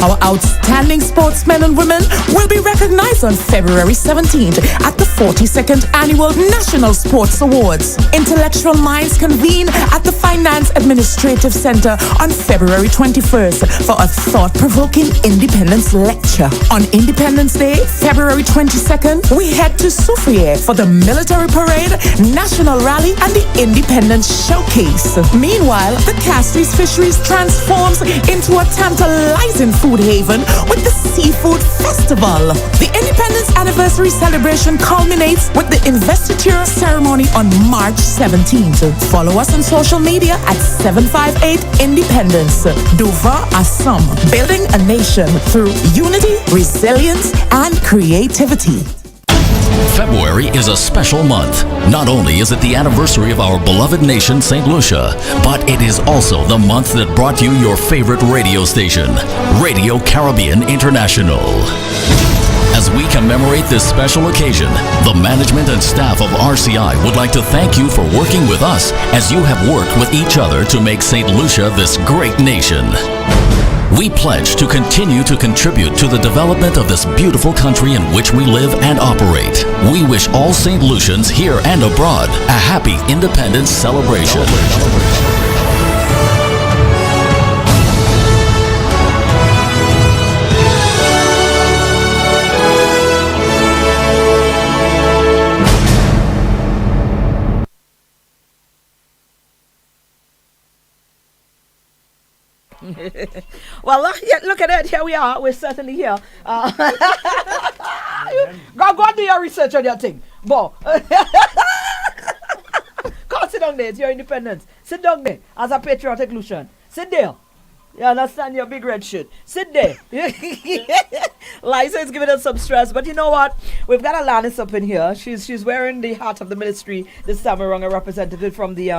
Our outstanding sportsmen and women will be recognized on February 17th at the 42nd Annual National Sports Awards. Intellectual minds convene at the Finance Administrative Center on February 21st for a thought-provoking independence lecture. On Independence Day, February 22nd, we head to Soufriere for the military parade, national rally, and the Independence Showcase. Meanwhile, the Castres Fisheries transforms into a tantalizing food haven with the Seafood Festival. The Independence Anniversary celebration culminates with the investiture ceremony on March 17th. Follow us on social media at 758 Independence. Dover Assam, building a nation through unity, resilience, and creativity. February is a special month. Not only is it the anniversary of our beloved nation, St. Lucia, but it is also the month that brought you your favorite radio station, Radio Caribbean International. As we commemorate this special occasion, the management and staff of RCI would like to thank you for working with us as you have worked with each other to make St. Lucia this great nation. We pledge to continue to contribute to the development of this beautiful country in which we live and operate. We wish all St. Lucians here and abroad a happy Independence celebration. Well, look at it. Here we are. We're certainly here. Go do your research on your thing. Bo. Come sit down there. It's your independence. Sit down there as a patriotic Lucian. Sit there. You understand your big red shirt. Sit there. Liza is giving us some stress, but you know what? We've got Alanis up in here. She's wearing the hat of the ministry this time around, a representative from the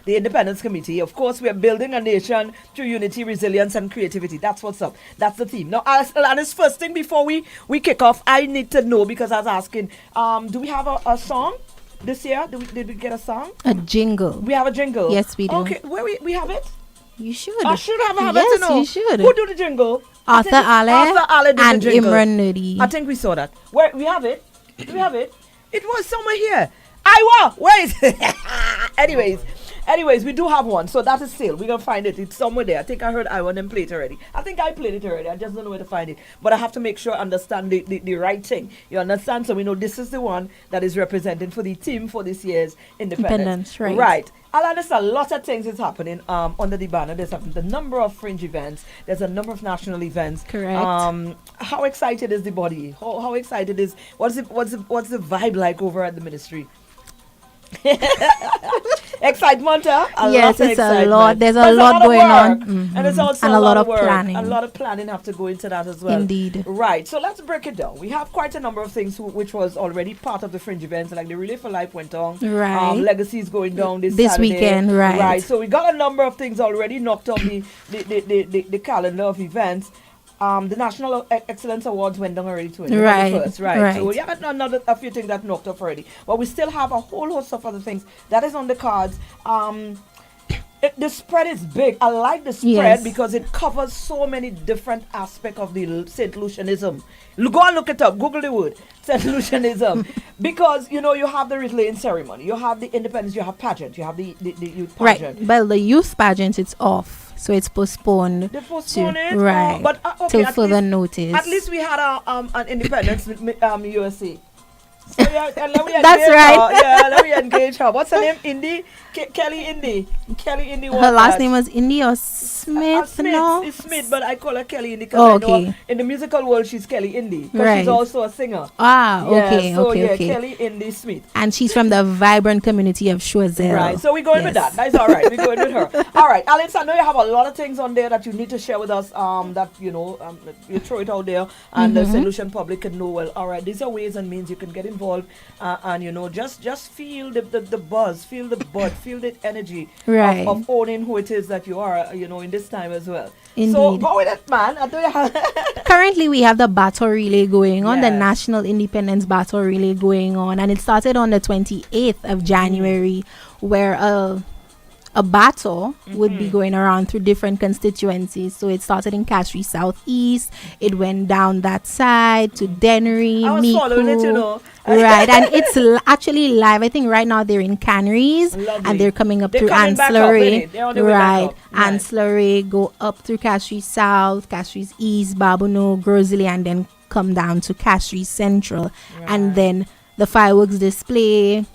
Independence Committee. Of course, we are building a nation through unity, resilience, and creativity. That's what's up. That's the theme. Now, Alanis, first thing before we kick off, I need to know, because I was asking, do we have a song this year? Did we get a song? A jingle. We have a jingle. Yes, we do. Okay, where we have it? You should. I should have it. Yes, to know. you should. Who do the jingle? Arthur Ale did and the jingle. Imran Nudi. I think we saw that. Where we have it? Do we have it? It was somewhere here. Iowa. Wait. Anyways, we do have one. So that is still. We're gonna find it. It's somewhere there. I think I heard Iowa and play it already. I think I played it already. I just don't know where to find it. But I have to make sure I understand the right thing. You understand? So we know this is the one that is representing for the team for this year's Independence. Right. Right. There's a lot of things is happening under the banner. There's a number of fringe events. There's a number of national events. Correct. How excited is the body? How excited is what's the vibe like over at the ministry? Excitement, huh? Yes, it's a lot. There's a lot going on. Mm-hmm. And it's also and a lot of work. planning. A lot of planning have to go into that as well. Indeed. Right. So let's break it down. We have quite a number of things which was already part of the fringe events, like the Relay for Life went on. Right. Legacies going down this Saturday, weekend. Right. Right. So we got a number of things already knocked on the calendar of events. The National Excellence Awards went down already too. Right. So we have a few things that knocked off already. But we still have a whole host of other things that is on the cards. The spread is big. I like the spread because it covers so many different aspects of the St. Lucianism. Go and look it up. Google the word St. Lucianism. Because, you have the relaying ceremony. You have the independence. You have pageant. You have the youth pageant. Right. Well, the youth pageant, it's off. So it's postponed. They postponed it? Right. But, okay, till further notice. At least we had an independence USA. So let me That's right. Let me engage her. What's her name? Indy? Kelly Indy. Kelly Indy. Her last name was Indy or Smith? No? It's Smith, but I call her Kelly Indy because I know okay. in the musical world she's Kelly Indy. Because Right. she's also a singer. Okay, okay. okay. Kelly Indy Smith. And she's from the vibrant community of Choiseul. Right, so we're going with that. That's all right. We're going with her. All right, Alex, I know you have a lot of things on there that you need to share with us. That you throw it out there, and the St. Lucian public can know. Well, all right, these are ways and means you can get involved, and just feel the buzz, feel the bud, feel the energy Right. of owning who it is that you are. In this time as well. Indeed. So go with it, man. I do you have Currently, we have the battle relay going on, the Yes. National Independence Battle Relay going on, and it started on the 28th of January, where a battle would be going around through different constituencies. So it started in Castries Southeast. It went down that side to Dennery, I was following it, you know. Right, and it's actually live. I think right now they're in Canaries, Lovely. and they're coming up They're through coming back up, Ancillary. innit? They're on their way back Right, up. Right. Ancillary, go up through Castries South, Castries East, Babonneau, Grosley, and then come down to Castries Central. And then the fireworks display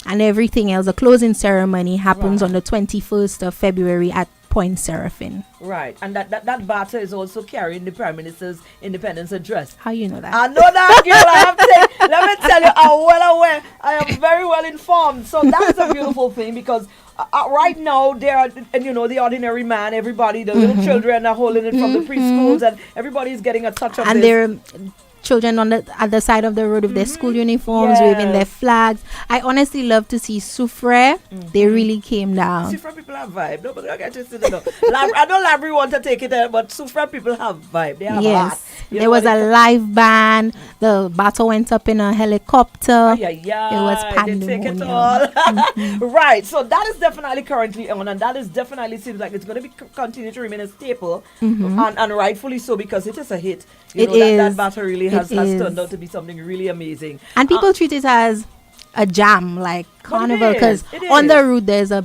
and everything else. The closing ceremony happens on the 21st of February at Point Seraphim. Right, and that batter is also carrying the Prime Minister's Independence Address. How you know that? I know that, girl. I have to say, let me tell you, I'm well aware. I am very well informed. So that's a beautiful thing because right now, there are, and you know, the ordinary man, everybody, the little children are holding it from the preschools, and everybody is getting a touch of And this. they're children on the at the side of the road with their school uniforms, waving their flags. I honestly love to see Soufrière. They really came down. Soufrière people have vibe. Nobody don't get twisted, you know. I know Labrie want to take it there, but Soufrière people have vibe. They have heart. You There know was what a live band. The battle went up in a helicopter. Yeah, It was they take it pandemonium. all. Right, so that is definitely currently on, and that is definitely seems like it's going to be continue to remain a staple, and rightfully so because it is a hit. You It know, is. that battle really has is. turned out to be something really amazing. And people treat it as a jam, like carnival, is, because it on is. the route there's a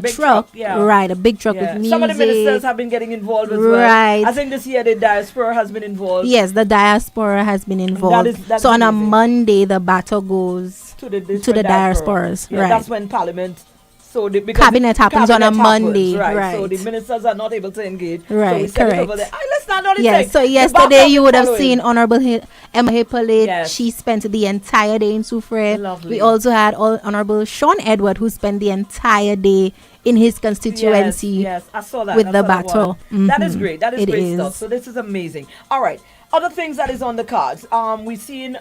Big truck, yeah. right? A big truck Yeah. with music. Some of the ministers have been getting involved as Right. well. I think this year the diaspora has been involved. Yes, the diaspora has been involved. that's so on a amazing. Monday, the battle goes To the diasporas, Yeah, right. that's when Parliament. So because Cabinet happens on a Monday, right? right. So the ministers are not able to engage. So we Right, send it correct. over there. Let's not know the Yes, thing. so The yesterday backup you is would have following. seen Honorable Emma Hippolyte. Yes. She spent the entire day in Soufrière. Lovely. We also had Honorable Sean Edward, who spent the entire day in his constituency. Yes, I saw that. with I the saw that battle. one. That is Mhm. great. That is It great is. stuff. So this is amazing. All right. Other things that is on the cards. We've seen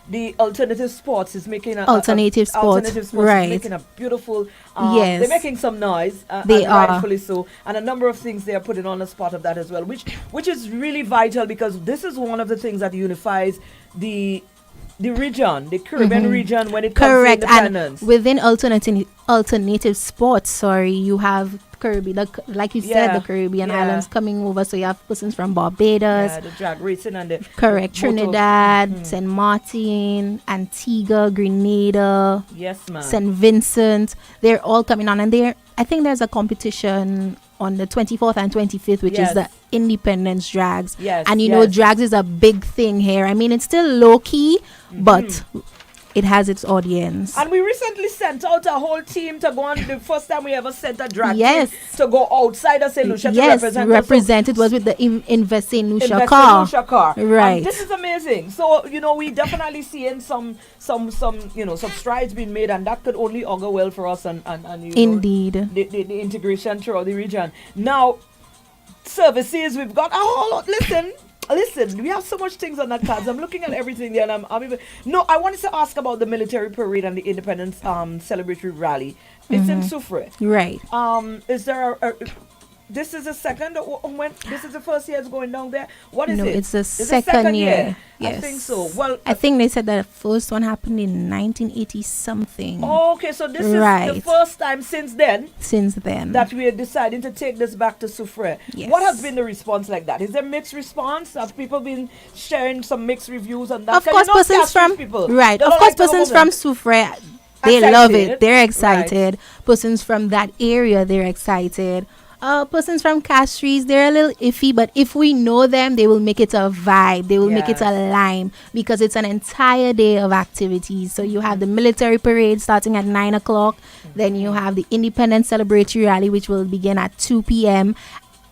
the alternative sports is making Alternative sports, is right. making a beautiful Yes. they're making some noise, They and are. rightfully so, and a number of things they are putting on as part of that as well, which is really vital because this is one of the things that unifies the region, the Caribbean region, when it comes Correct. to And independence. within alternative sports, you have Caribbean, like you said, Yeah, the Caribbean yeah. islands coming over. So you have persons from Barbados, Yeah, the drag racing and the correct, motor- Trinidad, St. Martin, Antigua, Grenada, Yes, man. St. Vincent. They're all coming on, and I think there's a competition on the 24th and 25th, which Yes. is the Independence Drags. Yes, And you know, yes. drags is a big thing here. I mean, it's still low key, but it has its audience. And we recently sent out a whole team to go on. The first time we ever sent a drag Yes. team to go outside of St. Lucia to Yes, represent. it was with the Invest in Lucia Invest in car. Lucia car. Right. And this is amazing. So, you know, we definitely seeing some strides being made, and that could only augur well for us and you know, Indeed. the integration throughout the region. Now, services, we've got a whole lot. Listen, we have so much things on that cards. I'm looking at everything there, and I'm even. No, I wanted to ask about the military parade and the independence celebratory rally. It's in Soufrière. Right. Is there this is the second when this is the first year it's going down there? What is No, it? it's the Is it second year. I Yes. think so. Well, I think they said that the first one happened in 1980 something. okay, so this is the Right. first time since then Since then. that we are deciding to take this back to Soufrière. Yes. What has been the response like that? Is there mixed response? Have people been sharing some mixed reviews on that? Of 'Cause course, you know persons Castries from people, right. they Of don't course, like to persons hold from them. Soufrière, they love Excited. it. They're Right. excited. Persons from that area, they're excited. Persons from Castries, they're a little iffy, but if we know them, they will make it a vibe. They will make it a lime because it's an entire day of activities. So you have the military parade starting at 9 o'clock. Then you have the Independence Celebratory Rally, which will begin at 2 p.m.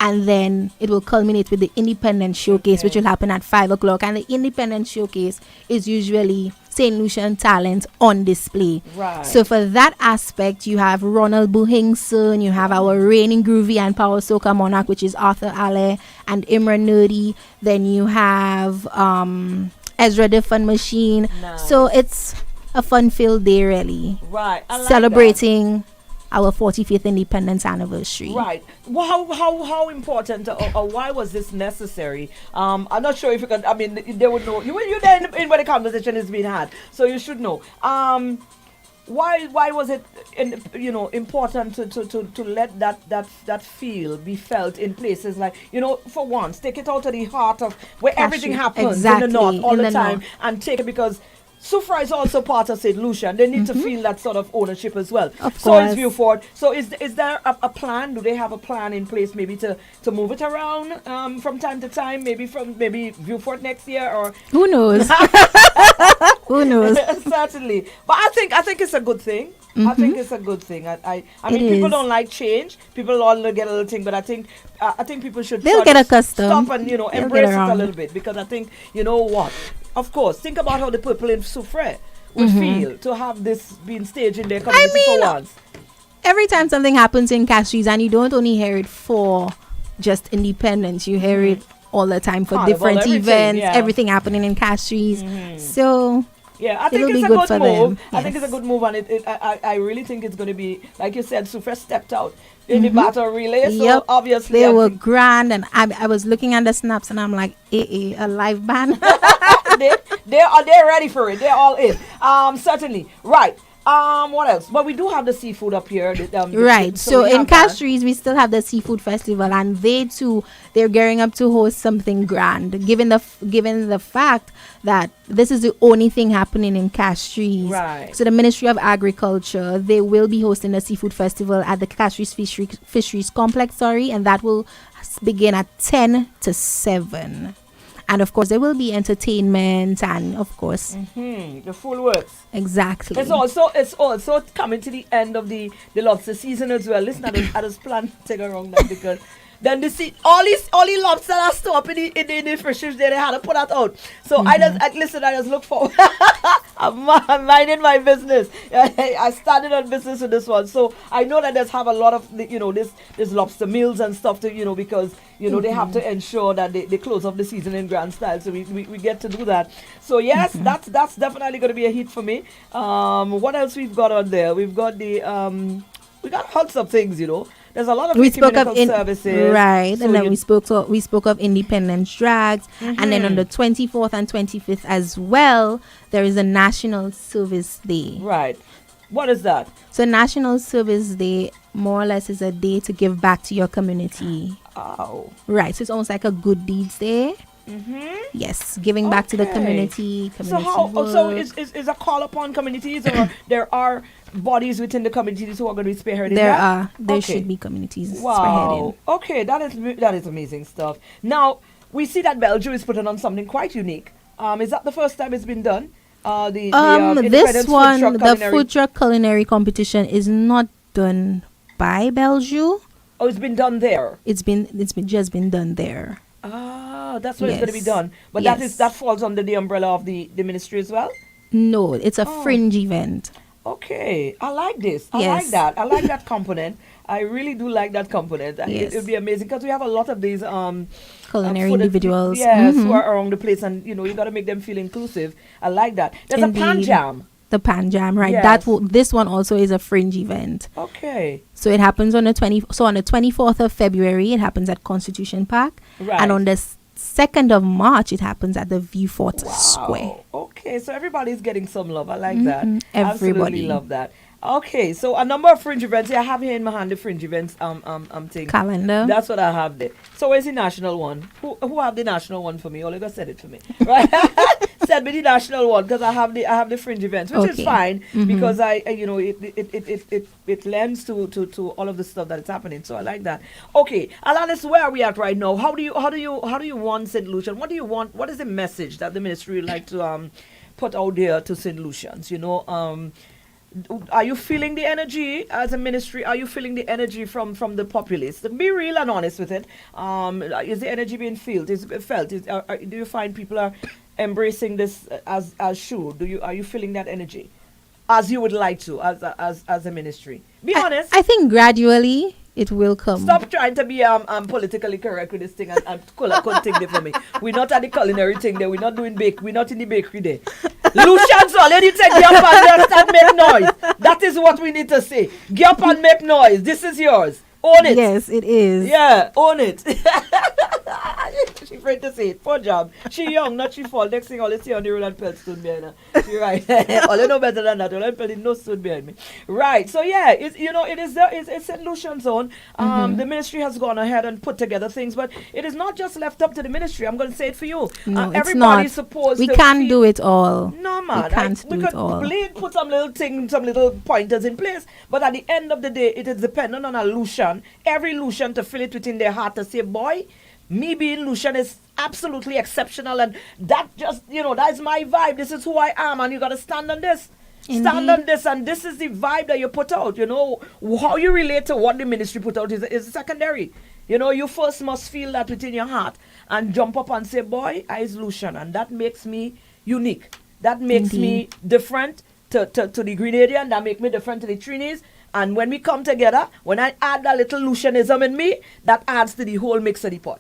And then it will culminate with the Independence Showcase, which will happen at 5 o'clock. And the Independence Showcase is usually St. Lucian talent on display. Right. So for that aspect, you have Ronald Buhingson, you have our reigning groovy and power soca monarch, which is Arthur Ale and Imran Nerdy. Then you have Ezra the Fun Machine. Nice. So it's a fun-filled day, really. Right. I like Celebrating our 45th independence anniversary. Right. Well, how important or why was this necessary? I'm not sure if you can. I mean, they would know. You're there in when the conversation is being had, so you should know. why was it important to let that feel be felt in places like, for once, take it out of the heart of where everything happens in the north all the time, and take it, because Soufriere is also part of St. Lucia, and they need to feel that sort of ownership as well. So is Vieux Fort. So is there a plan? Do they have a plan in place, maybe to move it around from time to time? Maybe Vieux Fort next year, or who knows? Who knows? Certainly, but I think it's a good thing. I think it's a good thing. I mean, people don't like change. People all get a little thing, but I think people should. They'll get accustomed. Stop and embrace it a little bit, because I think what. Of course, think about how the people in Soufriere would feel to have this being staged in their community for once. Every time something happens in Castries, and you don't only hear it for just independence, you hear it all the time for different events, everything happening in Castries. So yeah, I think it's a good move. I think it's a good move, and I really think it's going to be, like you said, Soufriere stepped out in the battle relay. So obviously they were grand, and I was looking at the snaps, and I'm like, a live band. They're ready for it. They're all in. Certainly. Right. What else? But we do have the seafood up here. Right. So in Castries, we still have the seafood festival, and they're gearing up to host something grand, given the fact that this is the only thing happening in Castries. Right. So the Ministry of Agriculture, they will be hosting a seafood festival at the Castries Fisheries Complex, and that will begin at 10 to 7. And of course, there will be entertainment, and of course, the full works. Exactly. It's also coming to the end of the lobster season as well. Listen, I just plan to take around that, because then all these lobsters are stopped in the fisheries there. They had to put that out. So I just look forward. I'm minding my business. I started on business with this one, so I know that there's have a lot of this lobster meals and stuff to because they have to ensure that they close off the season in grand style. So we get to do that. So yes, that's definitely going to be a hit for me. What else we've got on there? We've got we got lots of things. There's a lot of ecumenical services. Right, so and then we spoke of Independence Drags, and then on the 24th and 25th as well, there is a National Service Day. Right. What is that? So National Service Day more or less is a day to give back to your community. Oh. Right, so it's almost like a good deeds day. Yes, giving back to the community. So is a call upon communities, or there are bodies within the communities who are going to be spearheading there should be communities spearheading. Wow. Okay, that is amazing stuff. Now we see that Bellevue is putting on something quite unique. Is that the first time it's been done? This one, the food truck culinary competition, is not done by Bellevue. Oh, it's been done there. It's just been done there. That's where it's going to be done. But that falls under the umbrella of the ministry as well? No, it's a fringe event. Okay, I like this. I like that. I like that component. I really do like that component. It would be amazing, because we have a lot of these culinary individuals. Yes, who are around the place, and you got to make them feel inclusive. I like that. There's a pan jam. The Pan Jam, right? Yes. This one also is a fringe event. Okay. So it happens on the 24th of February, it happens at Constitution Park. Right. And on the 2nd of March, it happens at the Vieux Fort Square. Okay, so everybody's getting some love. I like that. Everybody. Absolutely love that. Okay, so a number of fringe events. I have here in my hand the fringe events thing. Calendar. That's what I have there. So where's the national one? Who have the national one for me? Olga said it for me. Right? Send me the national one, because I have the fringe events, which is fine, because it lends to all of the stuff that is happening. So I like that. Okay, Alanis, where are we at right now? How do you want St. Lucian? What do you want? What is the message that the ministry would like to put out there to St. Lucians? Are you feeling the energy as a ministry? Are you feeling the energy from the populace? Be real and honest with it. Is the energy being felt? Do you find people are embracing this as should? Are you feeling that energy as you would like to as a ministry? Be honest. I think gradually it will come. Stop trying to be politically correct with this thing and could thing there for me. We're not at the culinary thing there. We're not doing We're not in the bakery there. Lucians, already take get up and start make noise. That is what we need to say. Get up and make noise. This is yours. Own it. Yes, it is. Yeah, own it. She afraid to say it. Poor job. She young, not she fall. Next thing all you see on the road and Pelt stood behind her. She right. All you know better than that. All you Pelt no stood behind me. Right. So yeah, it's it's St. Lucian zone. The ministry has gone ahead and put together things, but it is not just left up to the ministry. I'm going to say it for you. No, it's everybody's not. supposed We to can't do it all. No man. We can't we do could it all. put some little things, some little pointers in place, but at the end of the day, it is dependent on a Lucian, every Lucian to feel it within their heart to say, boy, me being Lucian is absolutely exceptional, and that just, that is my vibe. This is who I am, and you got to stand on this. Indeed. Stand on this, and this is the vibe that you put out. How you relate to what the ministry put out is secondary. You first must feel that within your heart and jump up and say, boy, I is Lucian, and that makes me unique. That makes me different to the Grenadian, that make me different to the Trinis. And when we come together, when I add that little Lucianism in me, that adds to the whole mix of the pot.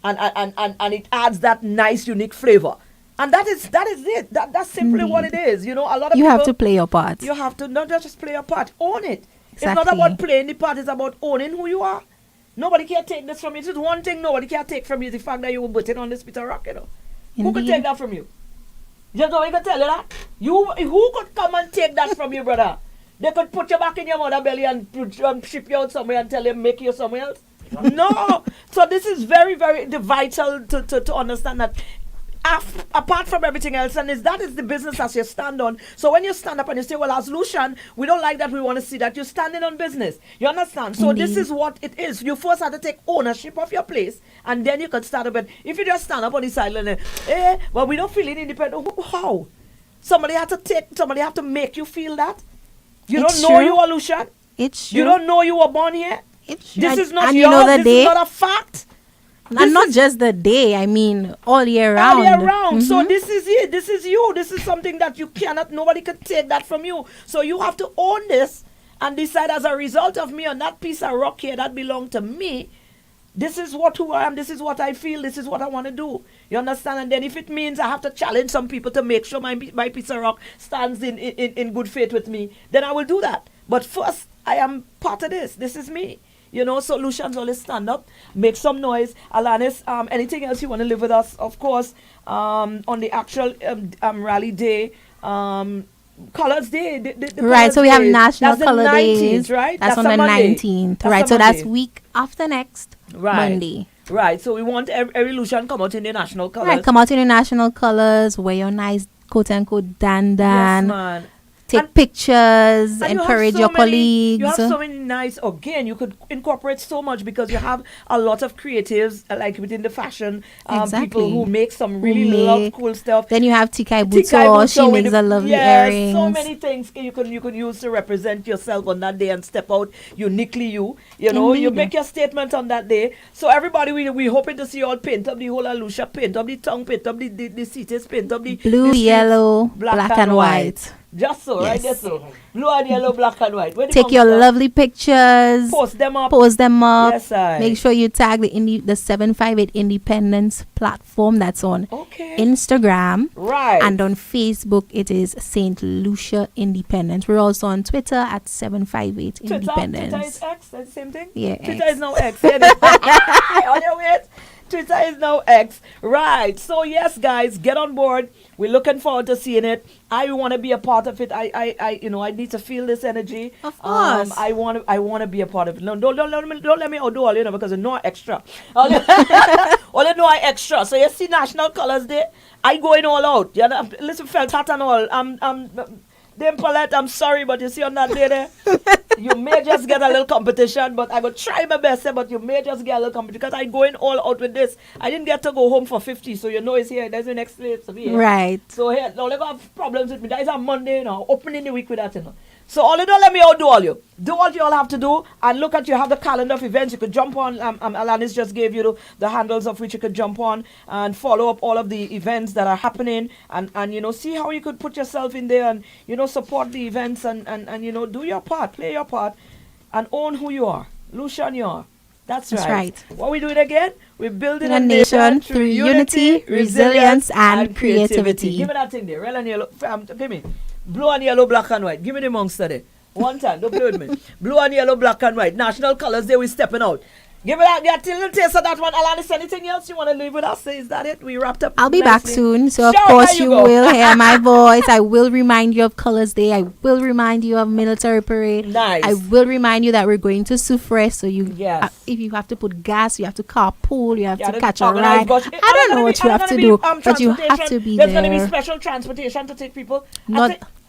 And it adds that nice, unique flavor. And that is it. That's simply what it is. A lot of You people, have to play your part. you have to not just play your part, own it. It's Exactly. not about playing the part, it's about owning who you are. Nobody can take this from you. It's one thing nobody can take from you, the fact that you were butting on this Peter Rock, Who could Indeed. take that from you? Just nobody can tell you that. Who could come and take that from you, brother? They could put you back in your mother belly and ship you out somewhere and tell you make you somewhere else. No. So this is very, very vital to understand that apart from everything else, and that is the business as you stand on. So when you stand up and you say, well, as Lucian, we don't like that, we want to see that you're standing on business. You understand? So this is what it is. You first have to take ownership of your place, and then you can start up. If you just stand up on the sideline, well, we don't feel independent. How? Somebody have to make you feel that. You It's don't know true. you are Lucian. It's true. You don't know you were born here. It's This true. is not and yours. you know the This day, is not a fact. and not just the day. I mean, all year round. All year round. So Mhm. this is it. This is you. This is something that you cannot, nobody can take that from you. So you have to own this and decide, as a result of me on that piece of rock here that belonged to me, this is who I am, this is what I feel, this is what I want to do. You understand? And then if it means I have to challenge some people to make sure my piece of rock stands in good faith with me, then I will do that. But first, I am part of this. This is me. So Lucians always stand up, make some noise. Alanis, anything else you want to live with us? Of course, on the actual rally day, Colors Day. The Right, Colours so we have Day. National That's the Color 19th, Days. right? That's on a the Monday. 19th. That's Right, a so that's Monday. week after next, Right. Monday. Right, so we want every Lucian come out in the national colors. Right, come out in the national colors, wear your nice quote-unquote dandan, Yes, man. take And- pictures, And you have encourage so your many- colleagues. You have so many nice, again, you could incorporate so much because you have a lot of creatives, like within the fashion, Exactly. people who make some really Who love make- cool stuff. Then you have Tikai Tikai Buto, she Buto with makes the- a lovely yes, earrings. so many things you could use to represent yourself on that day and step out uniquely you. You Indeed. make your statement on that day. So everybody, we hoping to see you all paint up the whole Alusha, paint up the tongue, paint up the cities, paint up the Blue, the streets, yellow, black and white. Just so, right? Yes. That's so. Blue and yellow, black and white. Where the Take your monks are? lovely pictures, Post them up. post them up. Yes, I. Make sure you tag the 758 Independence platform that's on Okay. Instagram. Right. And on Facebook, it is St. Lucia Independence. We're also on Twitter at 758 Twitter Independence. is X. That's the same thing. Yeah, Twitter X. is now X. On your way. Twitter is now X. Right. So yes, guys, get on board. We're looking forward to seeing it. I want to be a part of it. I need to feel this energy. Of course. I want to be a part of it. No, don't let me outdo all, because I know I extra. All you know I extra. So you see National Colors Day, I going all out. You know, listen, felt hot and all. Dame Paulette, I'm sorry, but you see on that day there, you may just get a little competition, but I will try my best, but you may just get a little competition because I'm going all out with this. I didn't get to go home for 50, so it's here. There's the next place to be here. Right. So here, now they got problems with me. That is a Monday, opening the week with that, So all you don't let me outdo all you. Do what you all have to do and look at you have the calendar of events. You could jump on. Alanis just gave you the handles of which you could jump on and follow up all of the events that are happening and see how you could put yourself in there and support the events and do your part, play your part and own who you are. Lucian you are. That's right. What we doing again? We're building a nation through unity, resilience, and creativity. Give me that thing there. Red and yellow. Give me. Blue and yellow, black and white. Give me the monster there. One time. Don't play with me. Blue and yellow, black and white. National Colors Day, we're stepping out. Give it out. Get a little taste of that one. Alanis, anything else you want to leave with us? Is that it? We wrapped up. I'll be back soon. So, of Sure, course, there you you go. will hear my voice. I will remind you of Colors Day. I will remind you of Military Parade. Nice. I will remind you that we're going to Soufre. So, Yes. if you have to put gas, you have to carpool, you have Yeah, to catch a organize ride. bus. I don't know what you have to do, but you have to be There's going to be there. special transportation to take people.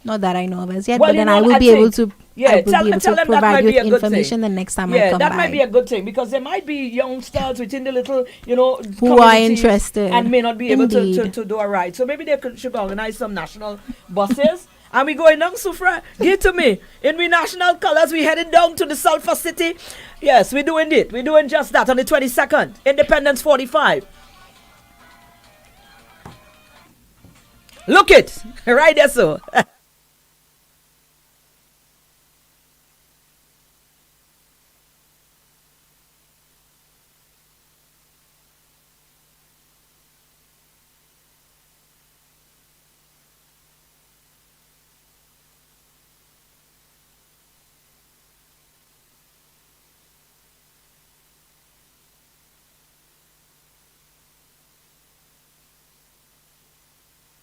Not that I know of as yet, Well, but you then know, I will I be able think- to. Yeah, I will tell be able them to that might provide be you a with good information thing. the next time I come that by. might be a good thing because there might be youngsters within the little, Who are communities interested. and may not be able to Indeed. do a ride. So maybe they should organize some national buses. And we going down, Soufre. Give to me. In we national colors, we heading down to the Sulphur City. Yes, we're doing it. We're doing just that on the 22nd. Independence 45. Look it. Right there, so.